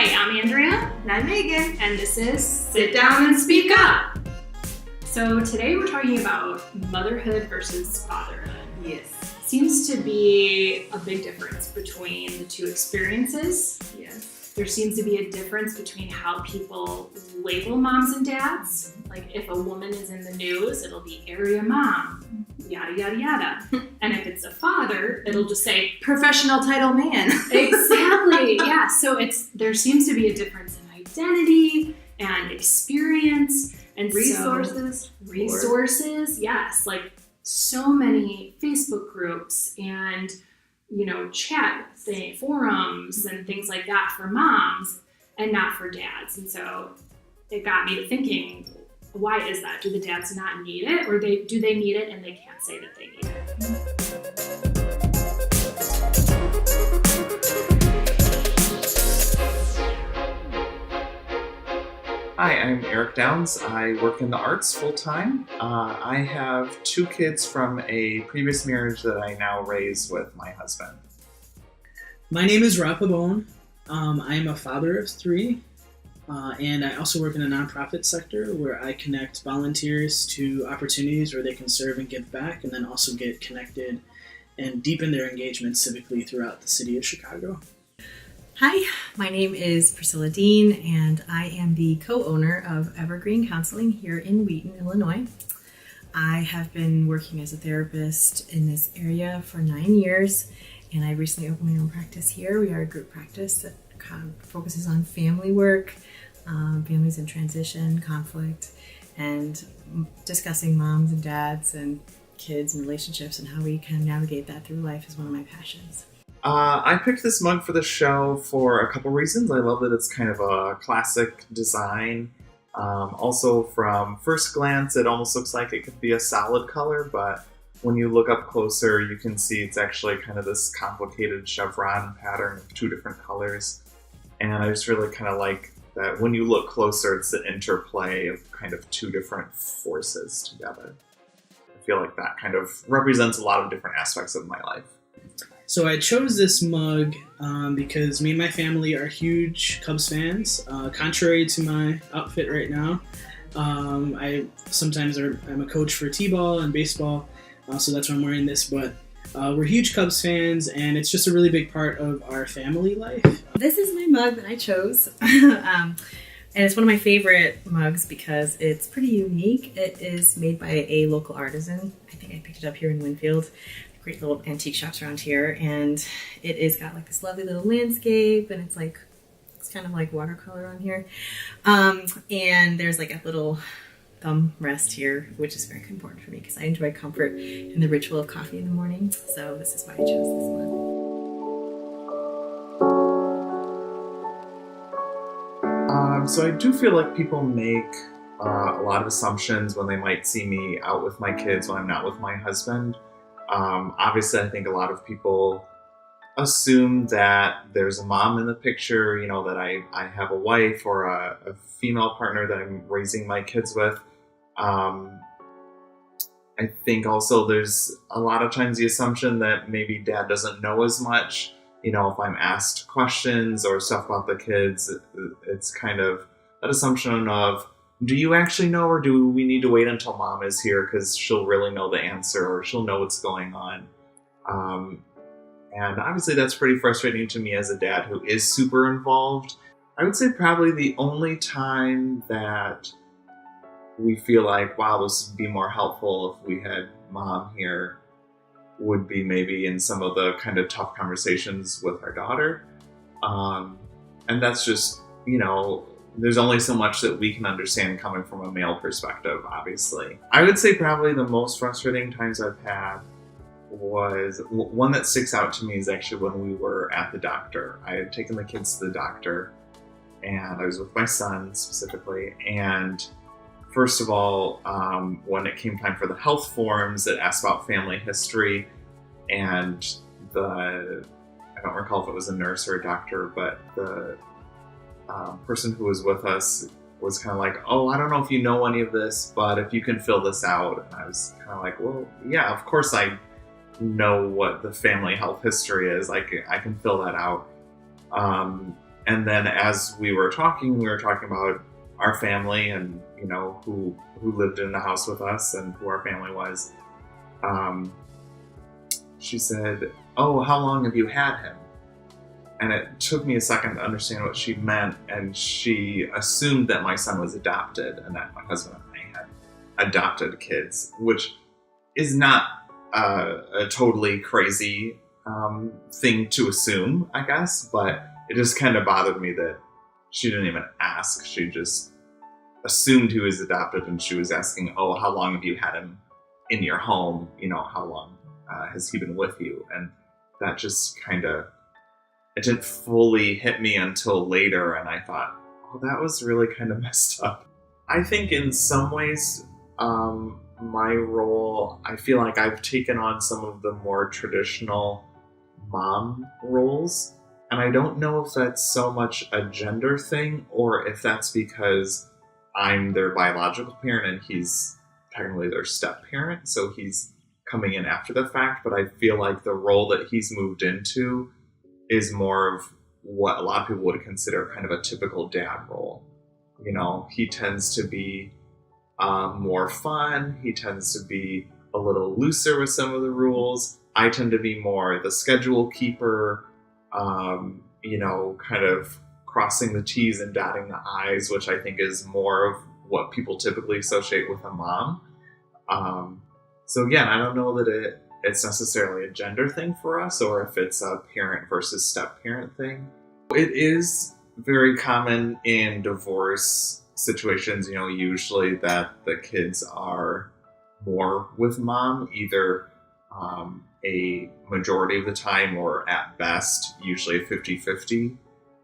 Hi, I'm Andrea. And I'm Megan. And this is Sit Down and Speak Up. So today we're talking about motherhood versus fatherhood. Yes. Seems to be a big difference between the two experiences. Yes. There seems to be a difference between how people label moms and dads. Like if a woman is in the news, it'll be area mom, yada, yada, yada. And if it's a father, it'll just say Professional title man. Exactly. Yeah. So there seems to be a difference in identity and experience and Resources. Resources. Yes. Like so many Facebook groups and, chat forums and things like that for moms and not for dads. And so it got me to thinking, why is that? Do the dads not need it, or do they need it and they can't say that they need it? Hi, I'm Eric Downs. I work in the arts full-time. I have 2 kids from a previous marriage that I now raise with my husband. My name is Pabon. I am a father of 3, and I also work in a nonprofit sector where I connect volunteers to opportunities where they can serve and give back, and then also get connected and deepen their engagement civically throughout the city of Chicago. Hi, my name is Priscilla Dean, and I am the co-owner of Evergreen Counseling here in Wheaton, Illinois. I have been working as a therapist in this area for 9 years, and I recently opened my own practice here. We are a group practice that kind of focuses on family work, families in transition, conflict, and discussing moms and dads and kids and relationships and how we can navigate that through life is one of my passions. I picked this mug for the show for a couple reasons. I love that it's kind of a classic design. Also, from first glance, it almost looks like it could be a solid color, but when you look up closer, you can see it's actually kind of this complicated chevron pattern of 2 different colors. And I just really kind of like that when you look closer, it's the interplay of kind of 2 different forces together. I feel like that kind of represents a lot of different aspects of my life. So I chose this mug because me and my family are huge Cubs fans. Contrary to my outfit right now, I'm a coach for t-ball and baseball, so that's why I'm wearing this. But we're huge Cubs fans, and it's just a really big part of our family life. This is my mug that I chose, and it's one of my favorite mugs because it's pretty unique. It is made by a local artisan. I think I picked it up here in Winfield. Great little antique shops around here, and it is got like this lovely little landscape, and it's kind of like watercolor on here, and there's like a little thumb rest here, which is very important for me because I enjoy comfort in the ritual of coffee in the morning. So this is why I chose this one. So I do feel like people make a lot of assumptions when they might see me out with my kids when I'm not with my husband. Obviously, I think a lot of people assume that there's a mom in the picture, that I have a wife or a female partner that I'm raising my kids with. I think also there's a lot of times the assumption that maybe dad doesn't know as much. If I'm asked questions or stuff about the kids, it's kind of that assumption of, do you actually know, or do we need to wait until mom is here because she'll really know the answer or she'll know what's going on? And obviously that's pretty frustrating to me as a dad who is super involved. I would say probably the only time that we feel like, wow, this would be more helpful if we had mom here would be maybe in some of the kind of tough conversations with our daughter. And that's just, there's only so much that we can understand coming from a male perspective, obviously. I would say probably the most frustrating times I've had was, one that sticks out to me is actually when we were at the doctor. I had taken the kids to the doctor, and I was with my son specifically. And first of all, when it came time for the health forms, it asked about family history, and I don't recall if it was a nurse or a doctor, but the person who was with us was kind of like, oh, I don't know if you know any of this, but if you can fill this out. And I was kind of like, well, yeah, of course I know what the family health history is. I can fill that out. And then as we were talking about our family and, you know, who lived in the house with us and who our family was. She said, "Oh, how long have you had him?" And it took me a second to understand what she meant, and she assumed that my son was adopted and that my husband and I had adopted kids, which is not a totally crazy thing to assume, I guess, but it just kind of bothered me that she didn't even ask. She just assumed he was adopted, and she was asking, "Oh, how long have you had him in your home? You know, how long has he been with you?" And that just kind of, it didn't fully hit me until later, and I thought, oh, that was really kind of messed up. I think in some ways, my role, I feel like I've taken on some of the more traditional mom roles, and I don't know if that's so much a gender thing or if that's because I'm their biological parent and he's technically their step parent, so he's coming in after the fact, but I feel like the role that he's moved into is more of what a lot of people would consider kind of a typical dad role. You know, he tends to be more fun, he tends to be a little looser with some of the rules. I tend to be more the schedule keeper, you know, kind of crossing the T's and dotting the I's, which I think is more of what people typically associate with a mom. So again, I don't know that it's necessarily a gender thing for us or if it's a parent versus step-parent thing. It is very common in divorce situations, you know, usually that the kids are more with mom, either a majority of the time or at best, usually a 50-50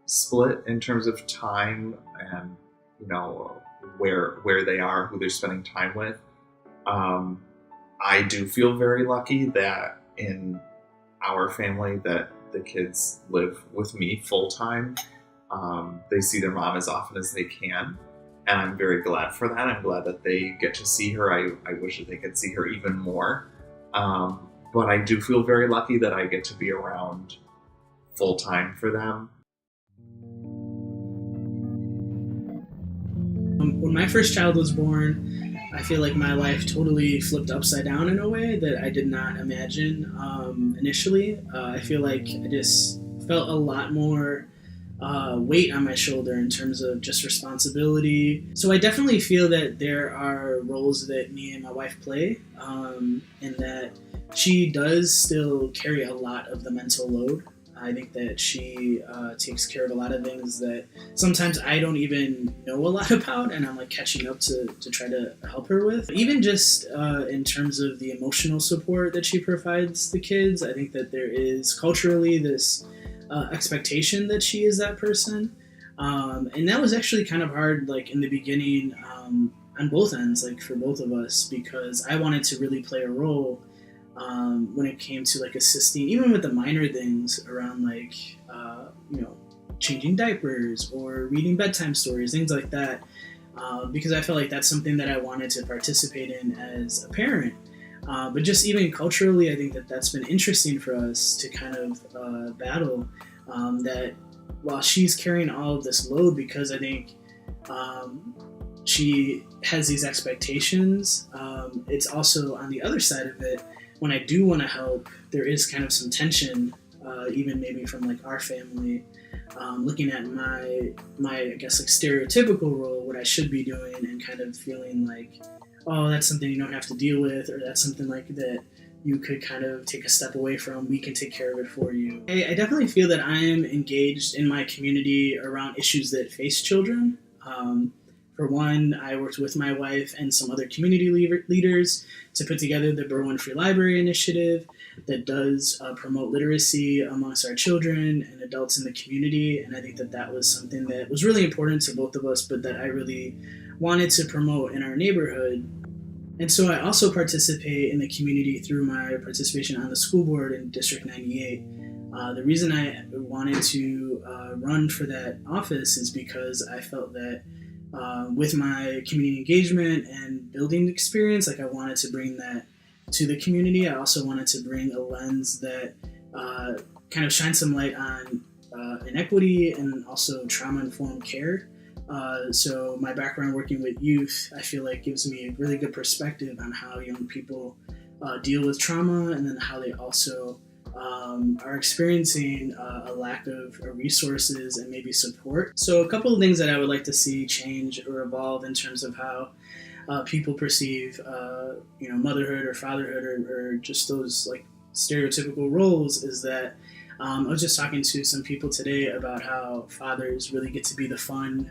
split in terms of time and, you know, where they are, who they're spending time with. I do feel very lucky that in our family that the kids live with me full time. They see their mom as often as they can, and I'm very glad for that. I'm glad that they get to see her. I wish that they could see her even more. But I do feel very lucky that I get to be around full time for them. When my first child was born, I feel like my life totally flipped upside down in a way that I did not imagine initially. I feel like I just felt a lot more weight on my shoulder in terms of just responsibility. So I definitely feel that there are roles that me and my wife play, and that she does still carry a lot of the mental load. I think that she takes care of a lot of things that sometimes I don't even know a lot about, and I'm like catching up to try to help her with. Even just in terms of the emotional support that she provides the kids, I think that there is culturally this expectation that she is that person. And that was actually kind of hard, like in the beginning, on both ends, like for both of us, because I wanted to really play a role when it came to like assisting, even with the minor things around like, you know, changing diapers or reading bedtime stories, things like that, because I felt like that's something that I wanted to participate in as a parent. But just even culturally, I think that that's been interesting for us to kind of battle that while she's carrying all of this load, because I think she has these expectations, it's also on the other side of it, when I do want to help, there is kind of some tension, even maybe from like our family, looking at my I guess like stereotypical role, what I should be doing, and kind of feeling like, oh, that's something you don't have to deal with, or that's something like that you could kind of take a step away from. We can take care of it for you. I definitely feel that I am engaged in my community around issues that face children. For one, I worked with my wife and some other community leaders to put together the Berwyn Free Library Initiative that does promote literacy amongst our children and adults in the community. And I think that that was something that was really important to both of us, but that I really wanted to promote in our neighborhood. And so I also participate in the community through my participation on the school board in District 98. The reason I wanted to run for that office is because I felt that with my community engagement and building experience, like I wanted to bring that to the community. I also wanted to bring a lens that kind of shines some light on inequity and also trauma-informed care. So my background working with youth, I feel like gives me a really good perspective on how young people deal with trauma, and then how they also are experiencing a lack of resources and maybe support. So a couple of things that I would like to see change or evolve in terms of how people perceive, motherhood or fatherhood, or just those like stereotypical roles, is that I was just talking to some people today about how fathers really get to be the fun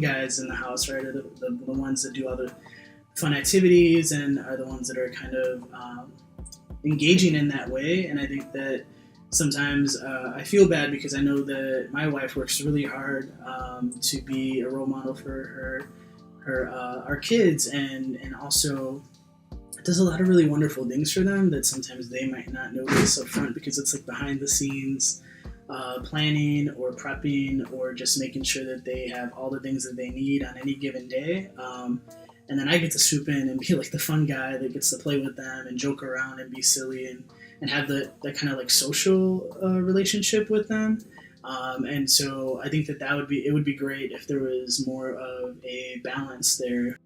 guys in the house, right? Or the ones that do all the fun activities and are the ones that are kind of engaging in that way. And I think that sometimes I feel bad because I know that my wife works really hard to be a role model for our kids, and also does a lot of really wonderful things for them that sometimes they might not notice up front, because it's like behind the scenes planning or prepping or just making sure that they have all the things that they need on any given day. And then I get to swoop in and be like the fun guy that gets to play with them and joke around and be silly and have that kind of like social relationship with them. And so I think it would be great if there was more of a balance there.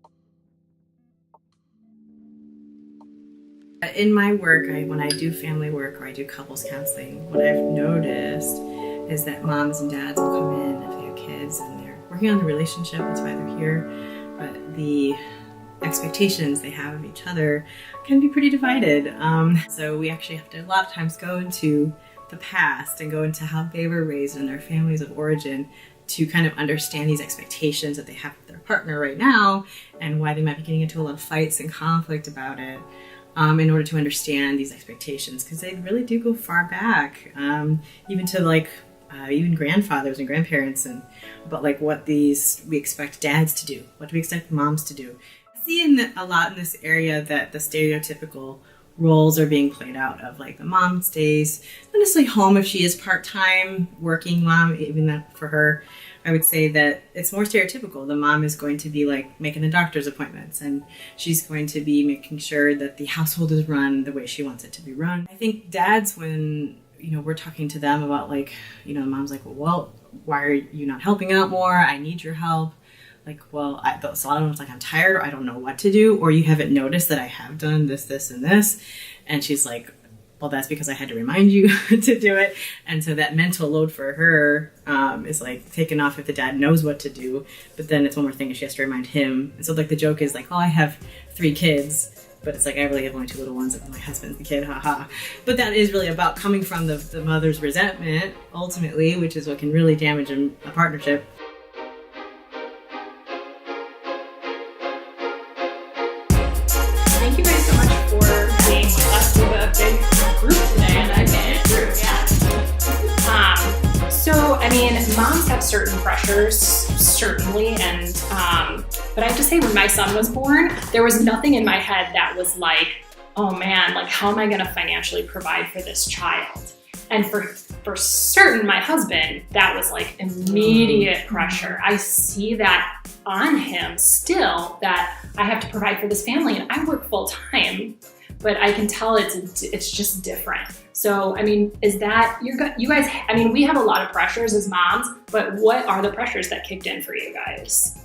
In my work, when I do family work or I do couples counseling, what I've noticed is that moms and dads will come in if they have kids and they're working on the relationship, that's why they're here, but the expectations they have of each other can be pretty divided. So we actually have to a lot of times go into the past and go into how they were raised in their families of origin to kind of understand these expectations that they have with their partner right now and why they might be getting into a lot of fights and conflict about it. In order to understand these expectations, because they really do go far back, even to like even grandfathers and grandparents, and about like what we expect dads to do, what do we expect moms to do. I see a lot in this area that the stereotypical roles are being played out of like the mom stays not necessarily home if she is part-time working mom, even that for her. I would say that it's more stereotypical. The mom is going to be like making the doctor's appointments, and she's going to be making sure that the household is run the way she wants it to be run. I think dads, when we're talking to them about like, mom's like, well, why are you not helping out more? I need your help. Like, well, so I don't know, it's like I'm tired, or I don't know what to do, or you haven't noticed that I have done this, this, and this. And she's like, well, that's because I had to remind you to do it. And so that mental load for her is like taken off if the dad knows what to do. But then it's one more thing if she has to remind him. And so like the joke is like, oh, I have 3 kids, but it's like I really have only 2 little ones, and my husband's the kid, haha. But that is really about coming from the mother's resentment, ultimately, which is what can really damage a partnership. Thank you guys so much for being with us with a big group today, and I made it through, yeah. So, I mean, moms have certain pressures, certainly, and but I have to say, when my son was born, there was nothing in my head that was like, oh man, like how am I going to financially provide for this child? And for certain, my husband, that was like immediate pressure. I see that on him still, that I have to provide for this family, and I work full time, but I can tell it's just different. So, I mean, is that you guys? I mean, we have a lot of pressures as moms, but what are the pressures that kicked in for you guys?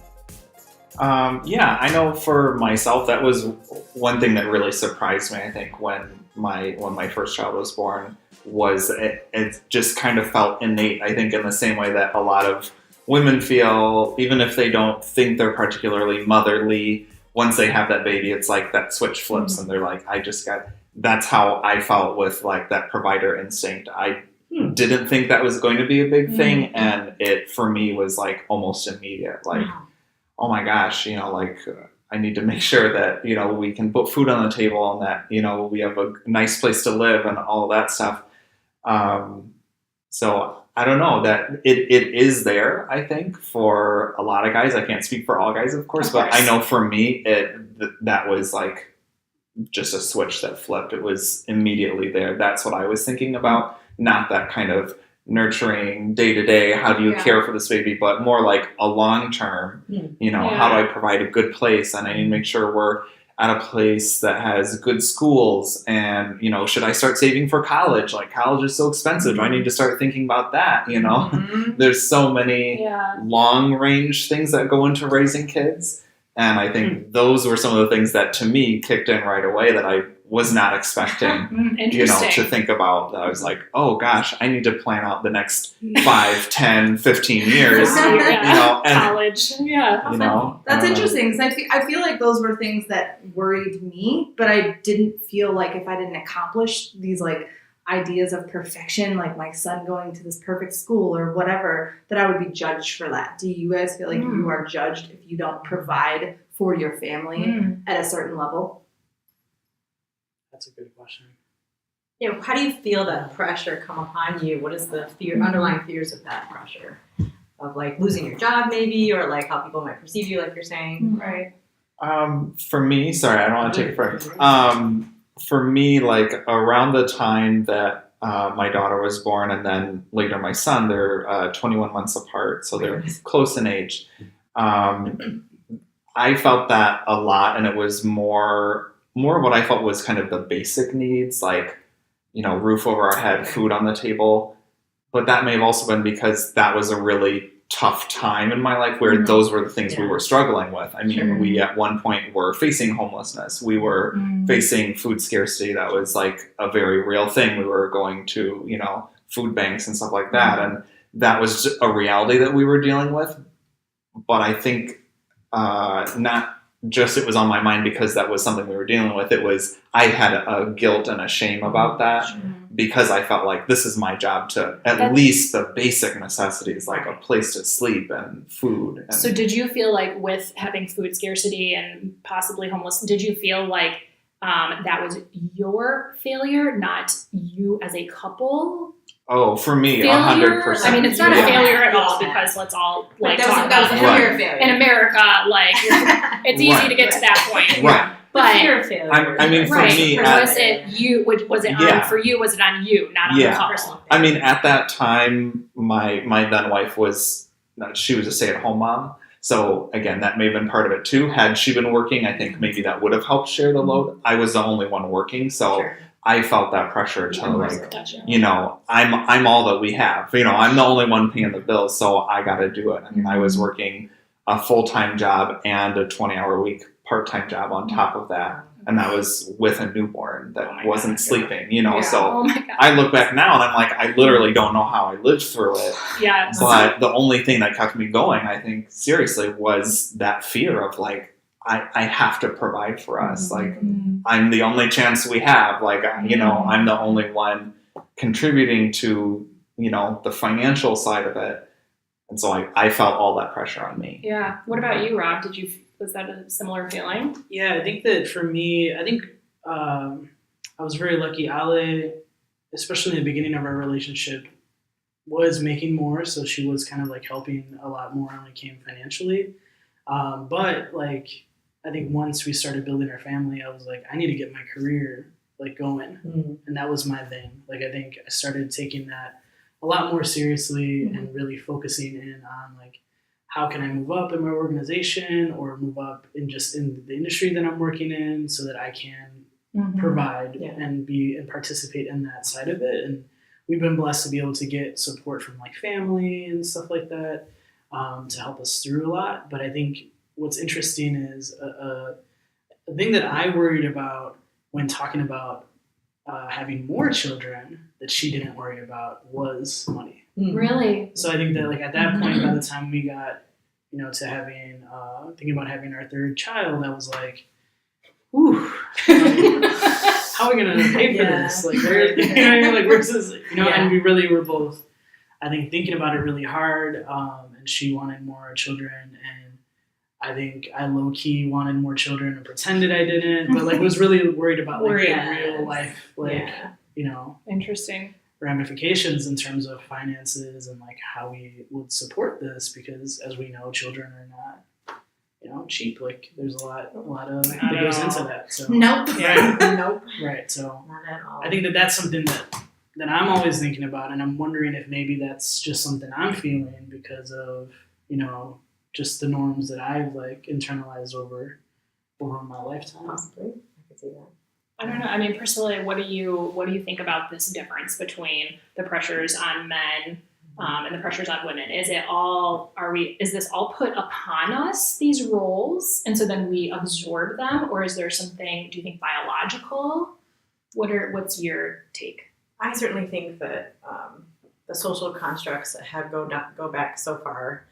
Yeah, I know for myself, that was one thing that really surprised me. I think when my first child was born, was it just kind of felt innate. I think in the same way that a lot of women feel, even if they don't think they're particularly motherly, once they have that baby, it's like that switch flips and they're like, that's how I felt with like that provider instinct. I didn't think that was going to be a big thing. And it, for me, was like almost immediate. Like, oh my gosh, I need to make sure that, we can put food on the table and that, we have a nice place to live and all that stuff. So I don't know, that it is there, I think, for a lot of guys. I can't speak for all guys, of course. But I know for me, that was like just a switch that flipped. It was immediately there. That's what I was thinking about, not that kind of nurturing day to day, how do you care for this baby, but more like a long term, how do I provide a good place, and I need to make sure we're at a place that has good schools, and should I start saving for college? Like, college is so expensive. Do I need to start thinking about that? There's so many long range things that go into raising kids, and I think those were some of the things that to me kicked in right away that I was not expecting, to think about. That I was like, oh gosh, I need to plan out the next 5, 10, 15 years. And, college. That's interesting, because I feel like those were things that worried me, but I didn't feel like if I didn't accomplish these like ideas of perfection, like my son going to this perfect school or whatever, that I would be judged for that. Do you guys feel like you are judged if you don't provide for your family at a certain level? That's a good question. How do you feel that pressure come upon you? What is the underlying fears of that pressure? Of like losing your job maybe, or like how people might perceive you, like you're saying? Right. For me, sorry, I don't want to take it forever. For me, like around the time that my daughter was born and then later my son, they're 21 months apart, so they're close in age. I felt that a lot, and it was more what I felt was kind of the basic needs, like, roof over our head, food on the table. But that may have also been because that was a really tough time in my life where those were the things we were struggling with. I mean, we at one point were facing homelessness. We were facing food scarcity. That was like a very real thing. We were going to, food banks and stuff like that. And that was a reality that we were dealing with. But I think not just it was on my mind because that was something we were dealing with. It was, I had a guilt and a shame about that because I felt like this is my job to at least the basic necessities, like a place to sleep and food. And so did you feel like with having food scarcity and possibly homeless, did you feel like that was your failure, not you as a couple? Oh, for me, failure? 100%. I mean, it's not a failure at all because let's all like talk that was about a fear of failure. In America, like it's easy to get to that point. Right. But fear of failure. I mean, for me, was it you? Was it on for you? Was it on you, not on the couple? I mean, at that time, my then wife was a stay-at-home mom. So again, that may have been part of it too. Had she been working, I think maybe that would have helped share the load. I was the only one working, so. Sure. I felt that pressure to I'm all that we have. I'm the only one paying the bills, so I got to do it. I mean, I was working a full-time job and a 20-hour-a-week part-time job on top of that, and that was with a newborn that wasn't sleeping. So I look back now and I'm like, I literally don't know how I lived through it. Yeah. But the only thing that kept me going, I think, seriously, was that fear of like, I have to provide for us. Like, I'm the only chance we have. Like, I'm the only one contributing to, the financial side of it. And so I felt all that pressure on me. Yeah. What about you, Rob? Was that a similar feeling? Yeah, I think that for me, I was very lucky. Ale, especially in the beginning of our relationship, was making more. So she was kind of like helping a lot more when it came financially. But like, I think once we started building our family, I was like, I need to get my career like going. And that was my thing. Like, I think I started taking that a lot more seriously and really focusing in on like, how can I move up in my organization or move up in the industry that I'm working in so that I can provide and participate in that side of it. And we've been blessed to be able to get support from like family and stuff like that to help us through a lot. But I think what's interesting is a thing that I worried about when talking about having more children that she didn't worry about was money. Really? So I think that like at that point, by the time we got, to having, thinking about having our third child, I was like, ooh, how are we going to pay for this? Like, where's this? And we really were both, I think, thinking about it really hard. And she wanted more children, and I think I low-key wanted more children and pretended I didn't, but like was really worried about like real life, interesting ramifications in terms of finances and like how we would support this, because as we know, children are not, cheap. Like there's a lot that goes into that. So nope. Nope. Right. So not at all. I think that's something that I'm always thinking about, and I'm wondering if maybe that's just something I'm feeling because of, just the norms that I've like internalized over, over my lifetime. Possibly. I could see that. I don't know. I mean, Priscilla, what do you think about this difference between the pressures on men and the pressures on women? Is this all put upon us, these roles, and so then we absorb them, or is there something, do you think, biological? What's your take? I certainly think that the social constructs go back so far.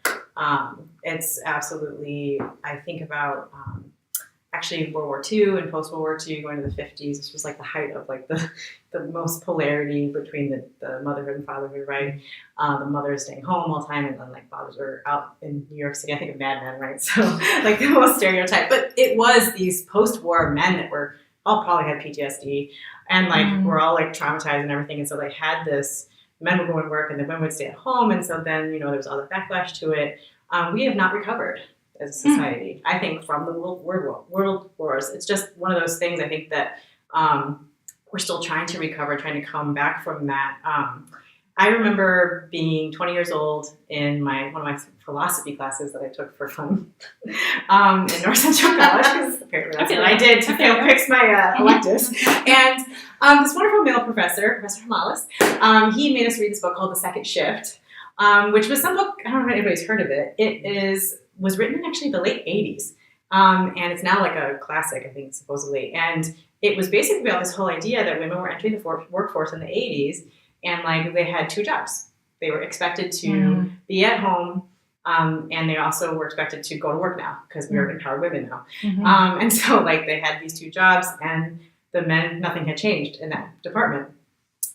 It's absolutely, I think about actually World War II and post-World War II going to the 50s. This was like the height of like the most polarity between the motherhood and fatherhood, right? The mothers staying home all the time, and then like fathers were out in New York City. I think of Mad Men, right? So like the most stereotype. But it was these post-war men that were all probably had PTSD and like were all like traumatized and everything. And so they had this, men would go to work and the women would stay at home. And so then, there was all the backlash to it. We have not recovered as a society. I think from the world wars, it's just one of those things. I think that we're still trying to recover, trying to come back from that. I remember being 20 years old in one of my philosophy classes that I took for fun in North Central College, because apparently that's what I did to fix my electives. And this wonderful male professor, Professor Hamalis, he made us read this book called The Second Shift, which was some book, I don't know if anybody's heard of it. It was written in actually the late 80s. And it's now like a classic, I think, supposedly. And it was basically about this whole idea that women were entering the workforce in the 80s, and like they had two jobs. They were expected to be at home, and they also were expected to go to work now, because we are empowered women now. And so like they had these two jobs, and the men, nothing had changed in that department.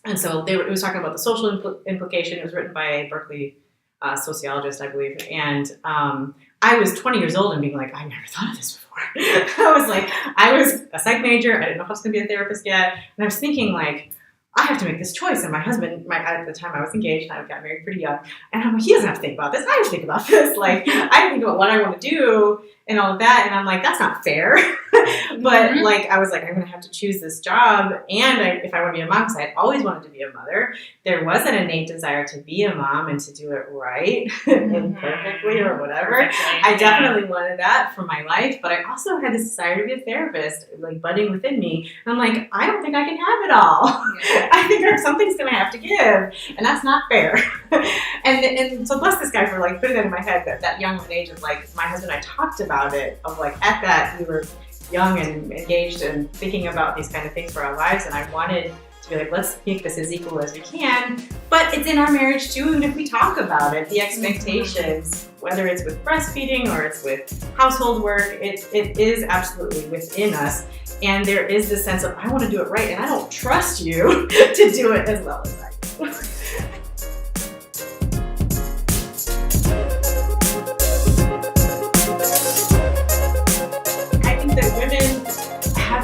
And so it was talking about the social implication. It was written by a Berkeley sociologist, I believe. And I was 20 years old and being like, I never thought of this before. I was a psych major. I didn't know if I was going to be a therapist yet. And I was thinking like, I have to make this choice. And my husband, at the time I was engaged, and I got married pretty young. And I'm like, he doesn't have to think about this. I have to think about this. Like, I have to think about what I want to do and all of that. And I'm like, that's not fair. But like, I was like, I'm going to have to choose this job. And if I want to be a mom, because I had always wanted to be a mother, there was an innate desire to be a mom and to do it right and perfectly or whatever. I definitely wanted that for my life. But I also had this desire to be a therapist, like budding within me. And I'm like, I don't think I can have it all. I think something's going to have to give. And that's not fair. and so bless this guy for like putting that in my head, that young of an age of like, my husband and I talked about it, of like at that we were young and engaged and thinking about these kind of things for our lives, and I wanted to be like, let's make this as equal as we can. But it's in our marriage too, and if we talk about it, the expectations, whether it's with breastfeeding or it's with household work, it is absolutely within us. And there is this sense of, I want to do it right, and I don't trust you to do it as well as I do.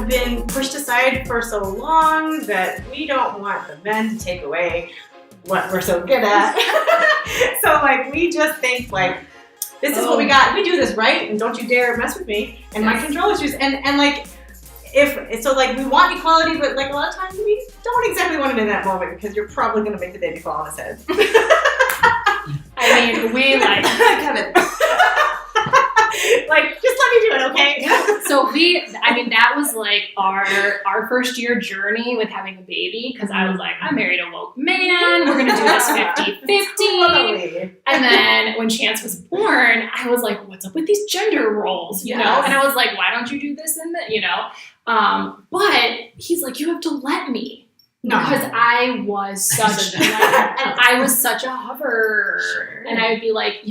Been pushed aside for so long that we don't want the men to take away what we're so good at. So like we just think like, this is what we got. We do this right, and don't you dare mess with me and my control issues. And like we want equality, but like a lot of times we don't exactly want it in that moment, because you're probably going to make the baby fall on his head. I mean, we like Kevin. Like, just let me do it, okay? So that was like our first year journey with having a baby, because I was like, I married a woke man, we're going to do this 50-50. Totally. And then when Chance was born, I was like, what's up with these gender roles, you know? And I was like, why don't you do this and that, you know? But he's like, you have to let me. No. Because I was such a hover. Sure. And I would be like,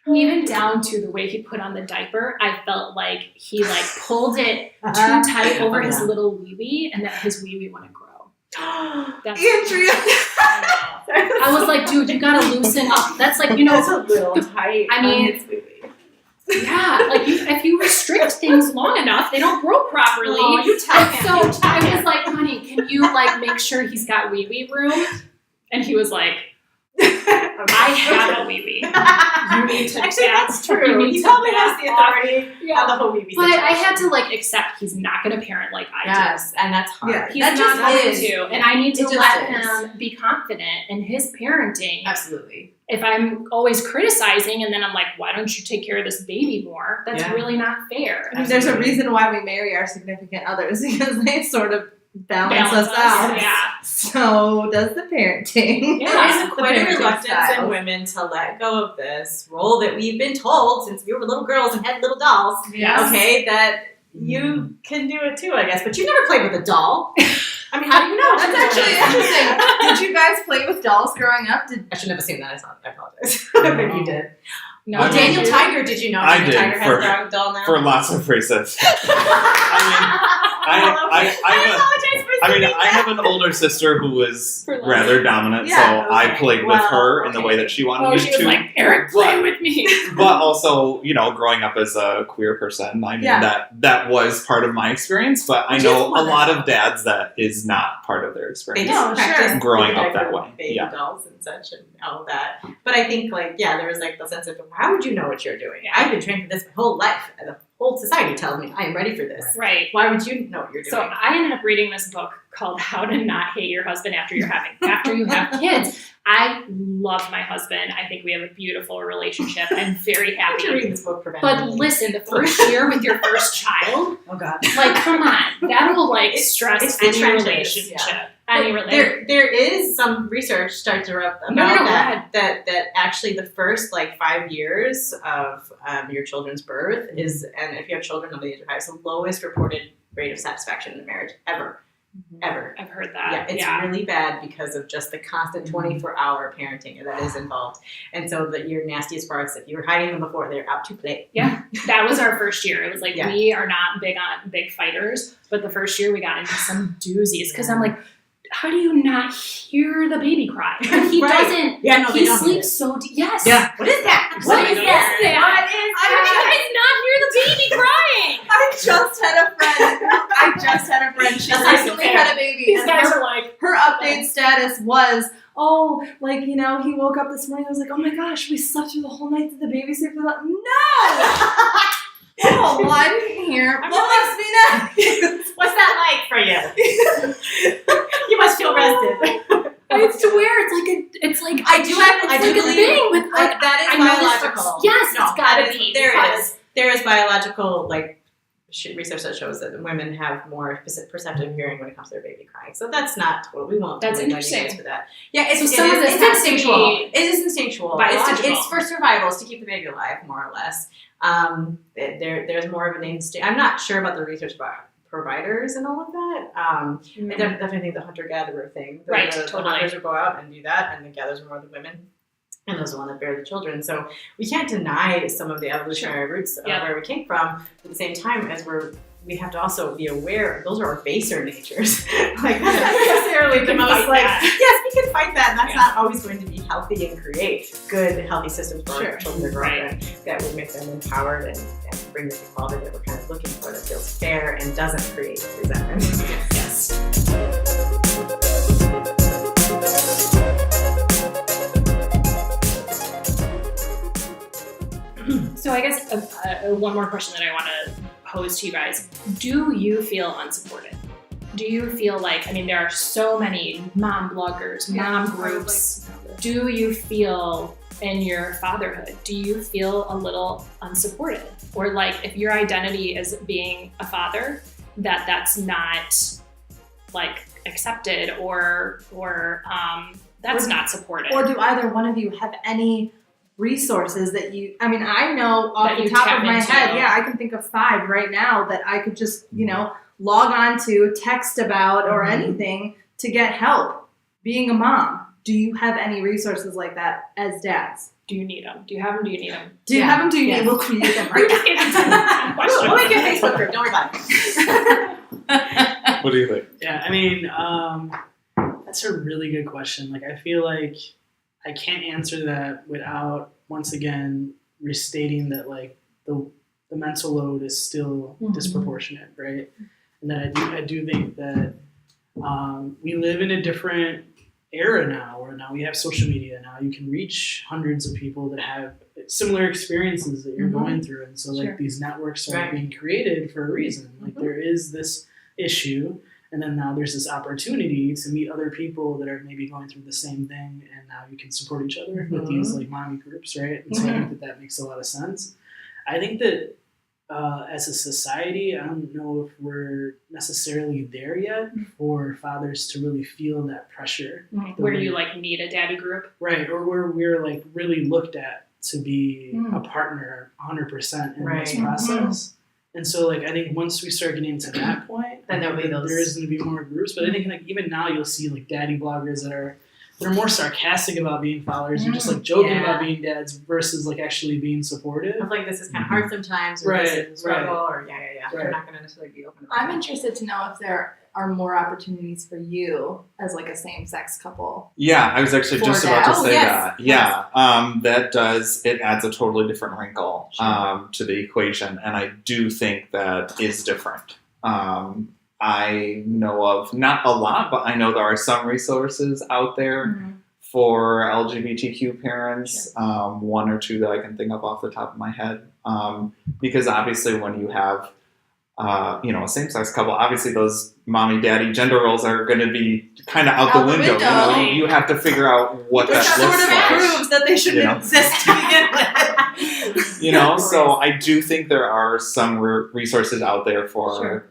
even down to the way he put on the diaper, I felt like he like pulled it too tight over his little wee-wee, and that his wee-wee wouldn't grow. Andrea! I was like, dude, you gotta loosen up. That's like, that's a little tight. I mean, yeah, like if you restrict things long enough, they don't grow properly. Oh, you tell him. So I was like, honey, can you like make sure he's got wee-wee room? And he was like, I have a wee-wee. You need to Actually, that's true. you need He to probably back has the off. authority Yeah. on the whole wee But I had to like accept he's not going to parent like I do. Yes, and that's hard. Yeah. He's That not just going is. to, and I need to It just let is. him be confident in his parenting. Absolutely. If I'm always criticizing and then I'm like, why don't you take care of this baby more? That's Yeah. really not fair. I mean, there's a reason why we marry our significant others because they sort of balance Balance us out. us, yeah. So does the parenting. Yeah. There is The quite a parenting reluctance in styles. women to let go of this role that we've been told since we were little girls and had little dolls. Yes. Okay, that you can do it too, I guess. But you've never played with a doll. I mean, how do you know? That's actually interesting. Did you guys play with dolls growing up? I should never seen that. I apologize. Maybe you did. No, Well, Well, Daniel you- Tiger, did you know? I Daniel did, Tiger has for- a doll now. For lots of reasons. I have an older sister who was For life. rather dominant, Yeah, so I okay. played with Well, her in the way okay. that she wanted Oh, me she was to. like, Eric, play with me. But also, growing up as a queer person, I mean Yeah. that was part of my experience. But I Which know is a lot wonderful. of dads that is not part of their They experience. just No, practice sure. Growing baby up that diaper, way, baby yeah. dolls and such and all of that. But I think there was the sense of how would you know what you're doing? I've been trained for this my whole life, and the whole society tells me I am ready for this. Right. Why would you know what you're doing? So I ended up reading this book called How to Not Hate Your Husband After you have kids. I love my husband. I think we have a beautiful relationship. I'm very How did you happy. read this book But preventatively? listen, the first year with your first child, Oh God. like, come on, that will like It's stress the any trenches, relationship. yeah. Any But relationship. there is some research starting to up about No, go that actually the first 5 years of your children's birth is, and if you have children under the age of 5, it's the lowest reported rate of satisfaction in a marriage ever. I've heard that. Yeah, it's really bad because of just the constant 24-hour parenting that is involved. And so your nastiest parts, if you were hiding them before, they're out to play. That was our first year. It was like, Yeah. we are not big fighters, but the first year we got into some doozies because I'm like, how do you not hear the baby cry? And he Right. doesn't. Yeah, no, they He don't sleeps so deep. Yes. Yeah. What is that? What is that? that? What is How do you guys not hear the baby crying? I just had a friend. She That's nice recently and fair. had a baby. These and guys her, are like, her update status was, he woke up this morning. I was like, oh my gosh, we slept through the whole night. Did the baby sleep through the No! Well, I didn't hear. I'm What must be next? What's that like for you? You must feel rested. I swear, it's like I do believe thing with like that is I know this biological. for- yes, No, it's gotta that is- be. There because- is. There is biological research that shows that women have more perceptive hearing when it comes to their baby crying. So that's not total. We won't. That's blame you guys interesting. for that. Yeah, it's So some of this it's has to instinctual. be It is instinctual. biological. It's for survival. It's to keep the baby alive, more or less. There's more of an instinct. I'm not sure about the research about providers and all of that. I definitely think the hunter-gatherer thing. Right, The totally. hunters will go out and do that, and the gatherers are more the women. And those are the ones that bear the children. So we can't deny some of the evolutionary roots of Yeah. where we came from. At the same time, as we have to also be aware those are our baser natures. That's not necessarily the can most fight that. yes, we can fight that, and that's Yeah. not always going to be healthy and create good, healthy systems for Sure. our children to grow Right. in that would make them empowered and bring the equality that we're kind of looking for that feels fair and doesn't create resentment. Yes. So I guess one more question that I want to pose to you guys. Do you feel unsupported? Do you feel like, there are so many mom bloggers, mom groups. Do you feel in your fatherhood, do you feel a little unsupported? Or if your identity is being a father, that's not accepted or that's not supported. Or do either one of you have any resources that you, I know off That the you top tap of my into. head, I can think of 5 right now that I could just, log on to, text about, or anything to get help being a mom. Do you have any resources like that as dads? Do you need them? Do you have them? Do you need them? Do you have them? Do you Yes. need? We'll create them right now. We'll make a Facebook group, don't worry about it. What do you think? Yeah, that's a really good question. I feel like I can't answer that without once again restating that the mental load is still disproportionate, right? And that I do think that we live in a different era now where now we have social media. Now you can reach hundreds of people that have similar experiences that you're going through. And so like these networks are being created for a reason. Like there is this issue, and then now there's this opportunity to meet other people that are maybe going through the same thing, and now you can support each other with these like mommy groups, right? And so I think that makes a lot of sense. I think that as a society, I don't know if we're necessarily there yet for fathers to really feel that pressure. Where you like need a daddy group. Right, or where we're like really looked at to be a partner 100% in this process. And so like I think once we start getting to that point, then there'll be those. There is going to be more groups. But I think like even now you'll see like daddy bloggers that are more sarcastic about being fathers or just like joking about being dads versus like actually being supportive. I'm like, this is kind of hard sometimes, or this is a struggle, or they're not going to necessarily be open about I'm interested to know if there are more opportunities for you as like a same-sex couple. Yeah, I was actually For just that. about to say yes. that. Yeah, it adds a totally different wrinkle to the equation, and I do think that is different. I know of, not a lot, but I know there are some resources out there for LGBTQ parents, one or two that I can think of off the top of my head. Because obviously when you have, a same-sex couple, obviously those mommy-daddy gender roles are going to be kind of out the window. You know? You have to figure out what that sort looks of like. proves that they shouldn't exist to begin with. So I do think there are some resources out there for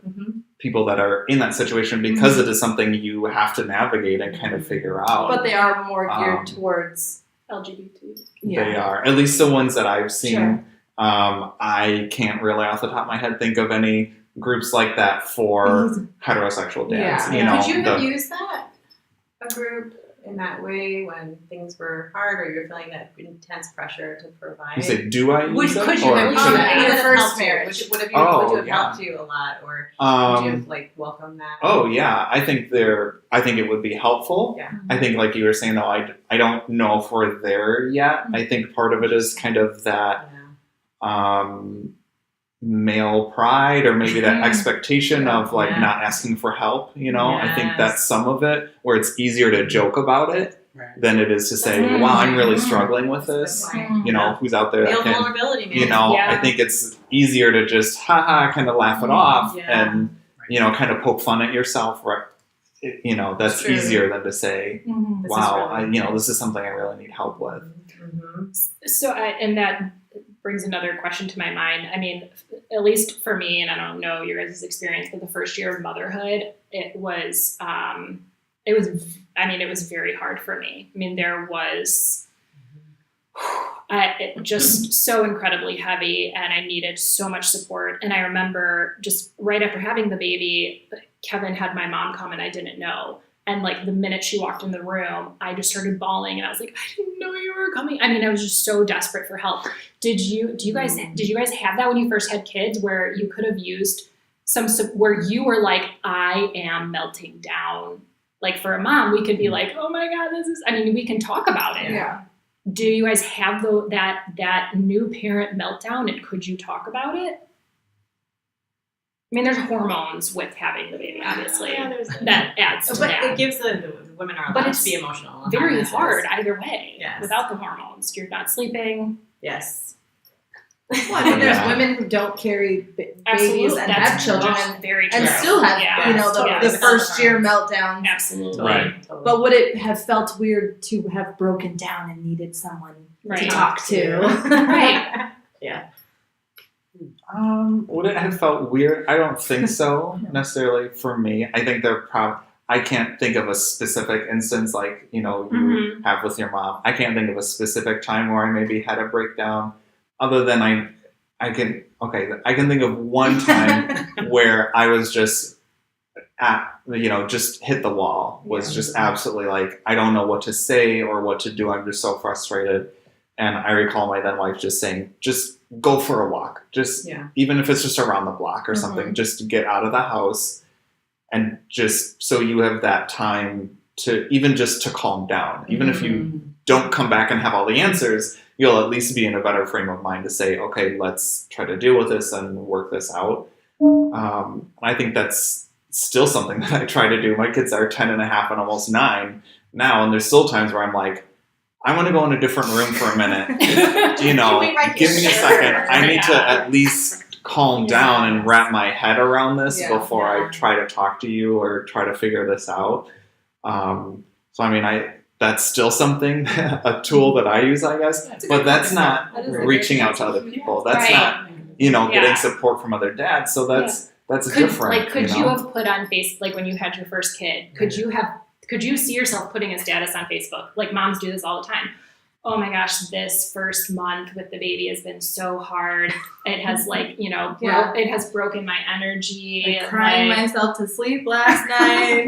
people that are in that situation because it is something you have to navigate and kind of figure out. But they are more geared towards LGBT. They are. At least the ones that I've seen. I can't really off the top of my head think of any groups like that for heterosexual dads. Could you have used a group in that way when things were hard, or you're feeling that intense pressure to provide? You say, do I use it? Could you have used it in your first marriage? Would have helped you a lot, or would you have welcomed that? Oh yeah, I think it would be helpful. Yeah. I think like you were saying though, I don't know if we're there yet. I think part of it is kind of that male pride, or maybe that expectation of like not asking for help. I think that's some of it, where it's easier to joke about it than it is to say, wow, I'm really struggling with this. Who's out there that can, vulnerability, man. I think it's easier to just kind of laugh it off and kind of poke fun at yourself, right? That's easier than to say, wow, this is something I really need help with. So and that brings another question to my mind. I mean, at least for me, and I don't know your guys' experience, but the first year of motherhood, it was very hard for me. I mean, there was it just so incredibly heavy, and I needed so much support. And I remember just right after having the baby, Kevin had my mom come, and I didn't know. And like the minute she walked in the room, I just started bawling, and I was like, I didn't know you were coming. I mean, I was just so desperate for help. Did you guys have that when you first had kids, where you could have used where you were like, I am melting down? Like for a mom, we could be like, oh my God, we can talk about it. Yeah. Do you guys have that new parent meltdown, and could you talk about it? I mean, there's hormones with having the baby, obviously. That adds to that. But it gives the women are allowed to be emotional. Very hard either way. Yes. Without the hormones, you're not sleeping. Yes. Well, I mean, there's women who don't carry babies and have children very true. and still have, the first year meltdowns. Absolutely. Right. But would it have felt weird to have broken down and needed someone to talk to? Right. Yeah. Would it have felt weird? I don't think so necessarily for me. I think I can't think of a specific instance like, you have with your mom. I can't think of a specific time where I maybe had a breakdown, other than I can think of one time where I was just just hit the wall, was just absolutely like, I don't know what to say or what to do. I'm just so frustrated. And I recall my then wife just saying, just go for a walk. Just, even if it's just around the block or something, just to get out of the house, and just so you have that time to even just to calm down. Even if you don't come back and have all the answers, you'll at least be in a better frame of mind to say, okay, let's try to deal with this and work this out. I think that's still something that I try to do. My kids are 10 and a half and almost 9. now, and there's still times where I'm like, I want to go in a different room for a minute. Give me a second. I need to at least calm down and wrap my head around this before I try to talk to you or try to figure this out. So I mean, that's still something, a tool that I use, I guess. But that's not reaching out to other people. That's not, getting support from other dads. So that's different. Like, could you have put on Facebook, like when you had your first kid, could you see yourself putting a status on Facebook? Like moms do this all the time. Oh my gosh, this first month with the baby has been so hard. It has it has broken my energy. Like crying myself to sleep last night.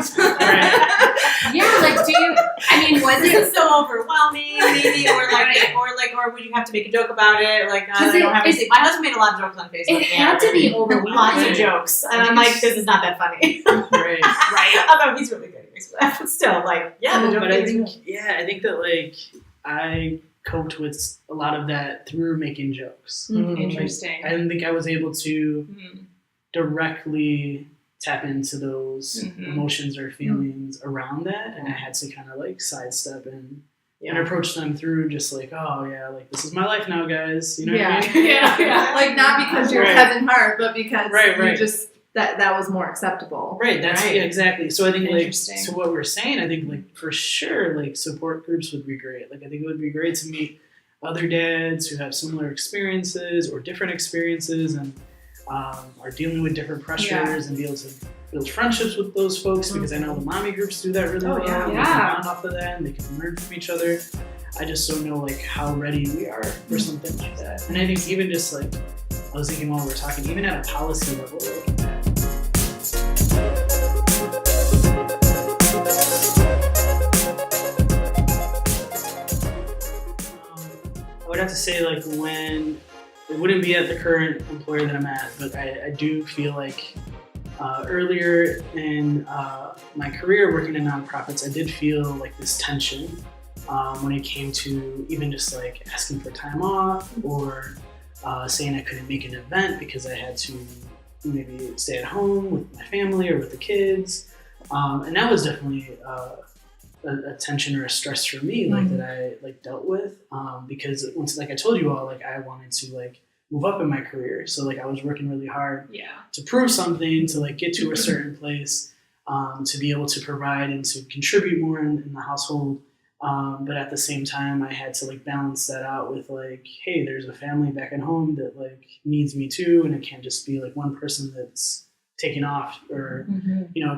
Was it so overwhelming maybe or would you have to make a joke about it? Like, I don't have anything. My husband made a lot of jokes on Facebook. It had to be overwhelming. Lots of jokes. And I'm like, this is not that funny. Right. Although he's really good at making stuff. But still, like, the joke but I think that, like, I coped with a lot of that through making jokes. Interesting. I didn't think I was able to directly tap into those emotions or feelings around that, and I had to kind of like sidestep and approach them through just like, oh yeah, like this is my life now, guys. You know what I mean? Yeah. Like not because you're Kevin Hart, but because you just that was more acceptable. Right. That's exactly. So I think like so what we're saying, I think like for sure like support groups would be great. Like I think it would be great to meet other dads who have similar experiences or different experiences and are dealing with different pressures and be able to build friendships with those folks because I know the mommy groups do that really well. Yeah. They can bond off of that and they can learn from each other. I just don't know like how ready we are for something like that. And I think even just like I was thinking while we were talking, even at a policy level, like, I would have to say like when it wouldn't be at the current employer that I'm at, but I do feel like earlier in my career working in nonprofits, I did feel like this tension when it came to even just like asking for time off or saying I couldn't make an event because I had to maybe stay at home with my family or with the kids. And that was definitely a tension or a stress for me, like that I like dealt with because once, like I told you all, like I wanted to like move up in my career, so like I was working really hard to prove something, to like get to a certain place, to be able to provide and to contribute more in the household. But at the same time, I had to like balance that out with like, hey, there's a family back at home that like needs me too, and it can't just be like one person that's taking off or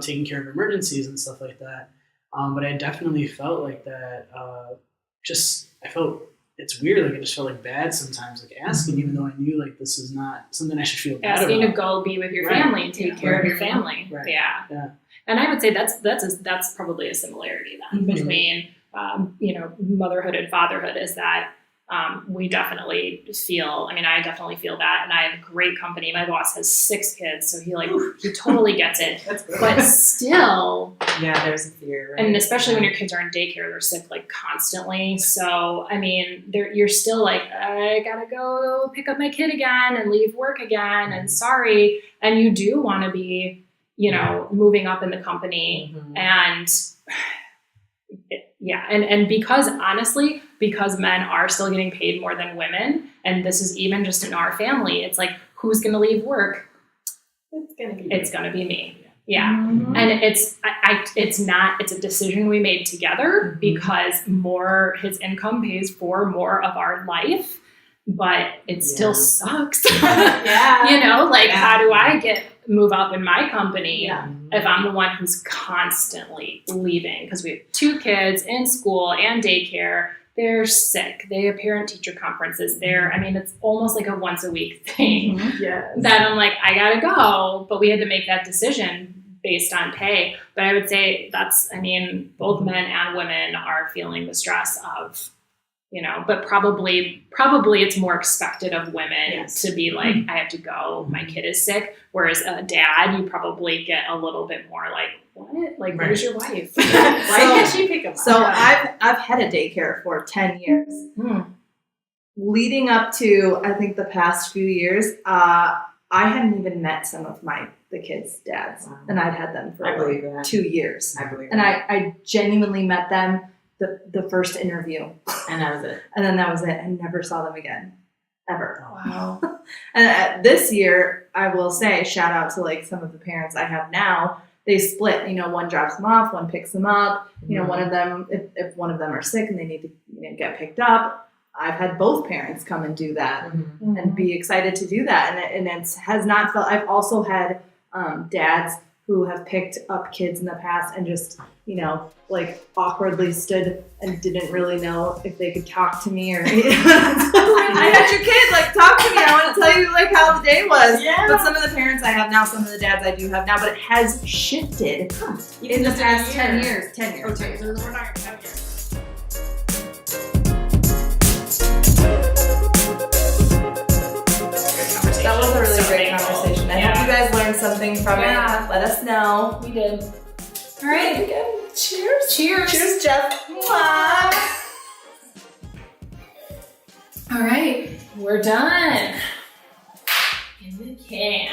taking care of emergencies and stuff like that. But I definitely felt like that. I felt it's weird. Like I just felt like bad sometimes, like asking, even though I knew like this is not something I should feel bad asking about. to go be with your family and take care of your family. Right. Yeah. And I would say that's probably a similarity then between motherhood and fatherhood is that we definitely feel. I mean, I definitely feel that, and I have a great company. My boss has 6 kids, so he totally gets it. But still, there's a fear, right? And especially when your kids are in daycare, they're sick like constantly. So I mean, you're still like, I gotta go pick up my kid again and leave work again, and sorry. And you do want to be, moving up in the company, and and because honestly, because men are still getting paid more than women, and this is even just in our family, it's like, who's going to leave work? It's going to be me. Yeah. And it's a decision we made together because his income pays for more of our life, but it still sucks. How do I move up in my company if I'm the one who's constantly leaving? Because we have 2 kids in school and daycare. They're sick. They have parent-teacher conferences. It's almost like a once a week thing that I'm like, I gotta go. But we had to make that decision based on pay. But I would say both men and women are feeling the stress of, but probably it's more expected of women to be like, I have to go, my kid is sick. Whereas a dad, you probably get a little bit more like, what? Like, where's your wife? Why can't she pick up? So I've had a daycare for 10 years. Leading up to, I think, the past few years, I hadn't even met some of the kids' dads, Wow. and I'd had them for I believe like that. 2 years. I believe And that. I genuinely met them the first interview, And that was it. and then that was it. I never saw them again, ever. Wow. And this year, I will say, shout out to like some of the parents I have now. They split. One drops them off, one picks them up. One of them, if one of them are sick and they need to get picked up, I've had both parents come and do that and be excited to do that. And it has not felt. I've also had dads who have picked up kids in the past and just like awkwardly stood and didn't really know if they could talk to me or I had your kid, like talk to me. I want to tell you like how the day was. Yeah. But some of the parents I have now, some of the dads I do have now, but it has shifted in the past 10 years. 10 years. Oh, 10 years. We're not 10 years. That was a really great conversation. I hope you guys learned something from Yeah. it. Let us know. We did. All right. Cheers. Cheers. Cheers, Jeff. Mwah. All right. We're done. In the can.